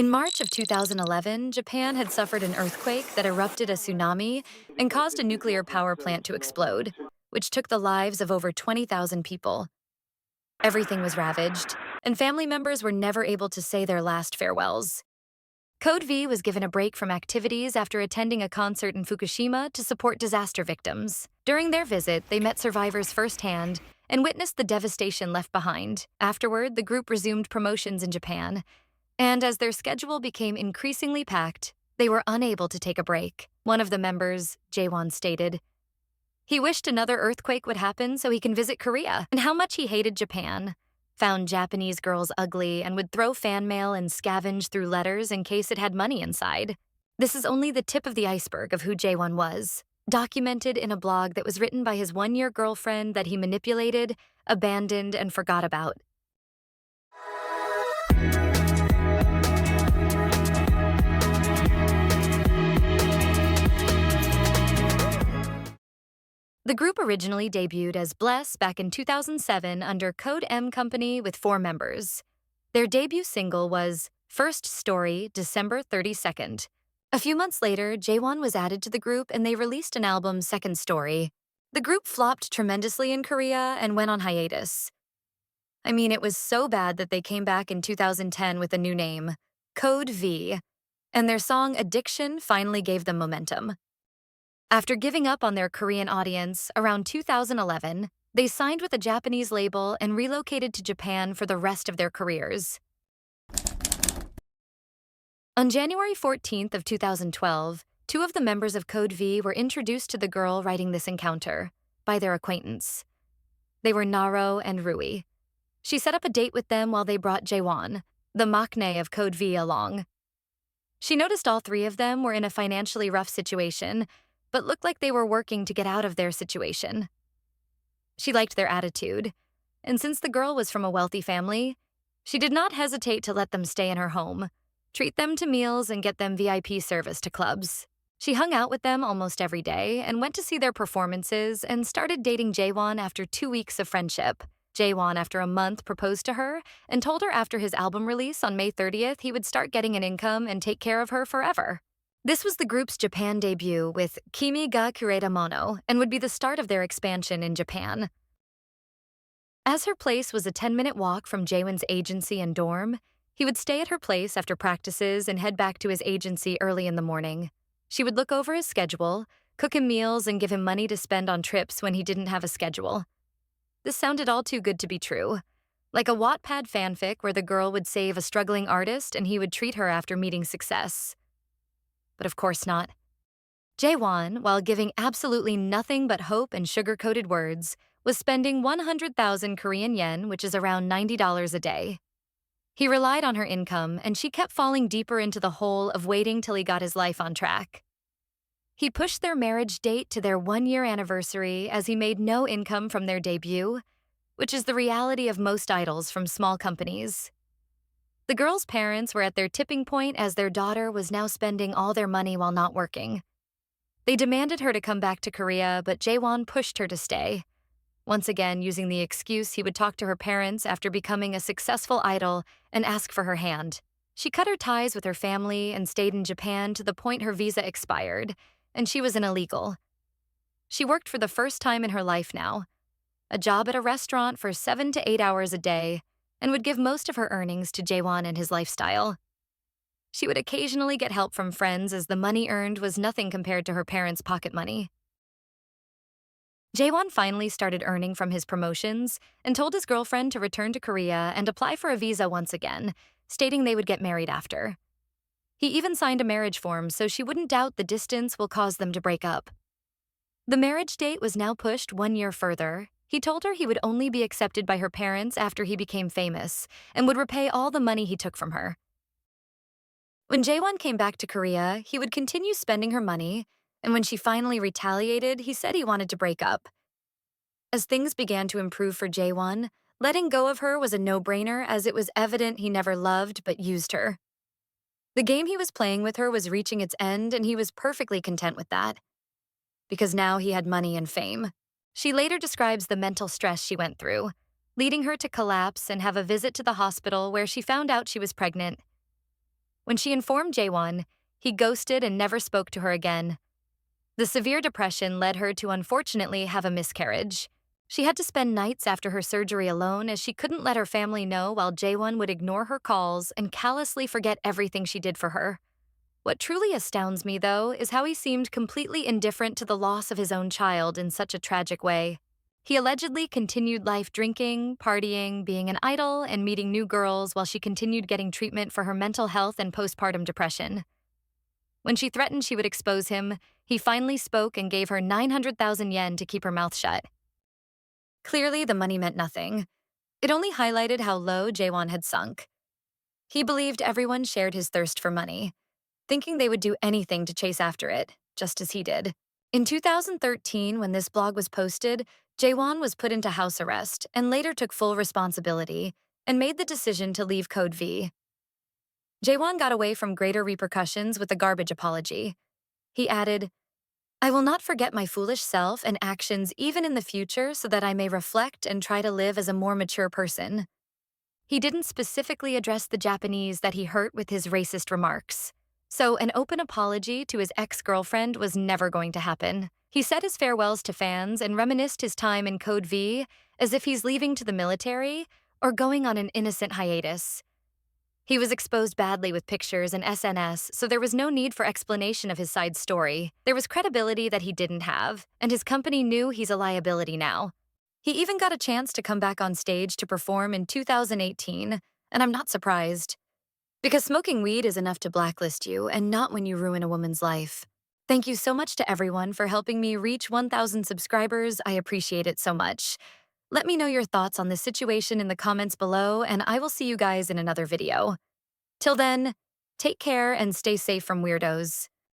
In March of 2011, Japan had suffered an earthquake that erupted a tsunami and caused a nuclear power plant to explode, which took the lives of over 20,000 people. Everything was ravaged, and family members were never able to say their last farewells. Code V was given a break from activities after attending a concert in Fukushima to support disaster victims. During their visit, they met survivors firsthand and witnessed the devastation left behind. Afterward, the group resumed promotions in Japan, and as their schedule became increasingly packed, they were unable to take a break. One of the members, jaewon, stated, he wished another earthquake would happen so he can visit Korea, and how much he hated Japan, found Japanese girls ugly, and would throw fan mail and scavenge through letters in case it had money inside. This is only the tip of the iceberg of who jaewon was, documented in a blog that was written by his one-year girlfriend that he manipulated, abandoned, and forgot about. The group originally debuted as Bless back in 2007 under Code M Company with 4 members. Their debut single was First Story, December 32nd. A few months later, jaewon was added to the group and they released an album, Second Story. The group flopped tremendously in Korea and went on hiatus. I mean, it was so bad that they came back in 2010 with a new name, Code V, and their song Addiction finally gave them momentum. After giving up on their Korean audience around 2011, they signed with a Japanese label and relocated to Japan for the rest of their careers. On January 14th of 2012, 2 of the members of Code V were introduced to the girl writing this encounter by their acquaintance. They were Naro and Rui. She set up a date with them while they brought jaewon, the maknae of Code V, along. She noticed all 3 of them were in a financially rough situation, but looked like they were working to get out of their situation. She liked their attitude, and since the girl was from a wealthy family, she did not hesitate to let them stay in her home, treat them to meals, and get them VIP service to clubs. She hung out with them almost every day and went to see their performances and started dating jaewon after 2 weeks of friendship. Jaewon, after a month, proposed to her and told her after his album release on May 30th he would start getting an income and take care of her forever. This was the group's Japan debut with Kimi ga Kureta Mono and would be the start of their expansion in Japan. As her place was a 10-minute walk from jaewon's agency and dorm, he would stay at her place after practices and head back to his agency early in the morning. She would look over his schedule, cook him meals, and give him money to spend on trips when he didn't have a schedule. This sounded all too good to be true, like a Wattpad fanfic where the girl would save a struggling artist and he would treat her after meeting success. But of course not. Jaewon, while giving absolutely nothing but hope and sugar-coated words, was spending 100,000 Korean yen, which is around $90 a day. He relied on her income, and she kept falling deeper into the hole of waiting till he got his life on track. He pushed their marriage date to their 1-year anniversary as he made no income from their debut, which is the reality of most idols from small companies. The girl's parents were at their tipping point as their daughter was now spending all their money while not working. They demanded her to come back to Korea, but jaewon pushed her to stay, once again using the excuse he would talk to her parents after becoming a successful idol and ask for her hand. She cut her ties with her family and stayed in Japan to the point her visa expired, and she was an illegal. She worked for the first time in her life now, a job at a restaurant for 7 to 8 hours a day, and would give most of her earnings to jaewon and his lifestyle. She would occasionally get help from friends as the money earned was nothing compared to her parents' pocket money. Jaewon finally started earning from his promotions and told his girlfriend to return to Korea and apply for a visa once again, stating they would get married after. He even signed a marriage form so she wouldn't doubt the distance will cause them to break up. The marriage date was now pushed 1 year further. He told her he would only be accepted by her parents after he became famous and would repay all the money he took from her. When jaewon came back to Korea, he would continue spending her money, and when she finally retaliated, he said he wanted to break up. As things began to improve for jaewon, letting go of her was a no-brainer as it was evident he never loved but used her. The game he was playing with her was reaching its end, and he was perfectly content with that, because now he had money and fame. She later describes the mental stress she went through, leading her to collapse and have a visit to the hospital where she found out she was pregnant. When she informed Jaewon, he ghosted and never spoke to her again. The severe depression led her to unfortunately have a miscarriage. She had to spend nights after her surgery alone as she couldn't let her family know while Jaewon would ignore her calls and callously forget everything she did for her. What truly astounds me, though, is how he seemed completely indifferent to the loss of his own child in such a tragic way. He allegedly continued life drinking, partying, being an idol, and meeting new girls while she continued getting treatment for her mental health and postpartum depression. When she threatened she would expose him, he finally spoke and gave her 900,000 yen to keep her mouth shut. Clearly, the money meant nothing. It only highlighted how low Jaewon had sunk. He believed everyone shared his thirst for money, thinking they would do anything to chase after it, just as he did. In 2013, when this blog was posted, Jaewon was put into house arrest and later took full responsibility and made the decision to leave Code V. Jaewon got away from greater repercussions with a garbage apology. He added, "I will not forget my foolish self and actions even in the future so that I may reflect and try to live as a more mature person." He didn't specifically address the Japanese that he hurt with his racist remarks. So an open apology to his ex-girlfriend was never going to happen. He said his farewells to fans and reminisced his time in Code V as if he's leaving to the military or going on an innocent hiatus. He was exposed badly with pictures and SNS, so there was no need for explanation of his side story. There was credibility that he didn't have, and his company knew he's a liability now. He even got a chance to come back on stage to perform in 2018, and I'm not surprised. Because smoking weed is enough to blacklist you, and not when you ruin a woman's life. Thank you so much to everyone for helping me reach 1,000 subscribers. I appreciate it so much. Let me know your thoughts on this situation in the comments below, and I will see you guys in another video. Till then, take care and stay safe from weirdos.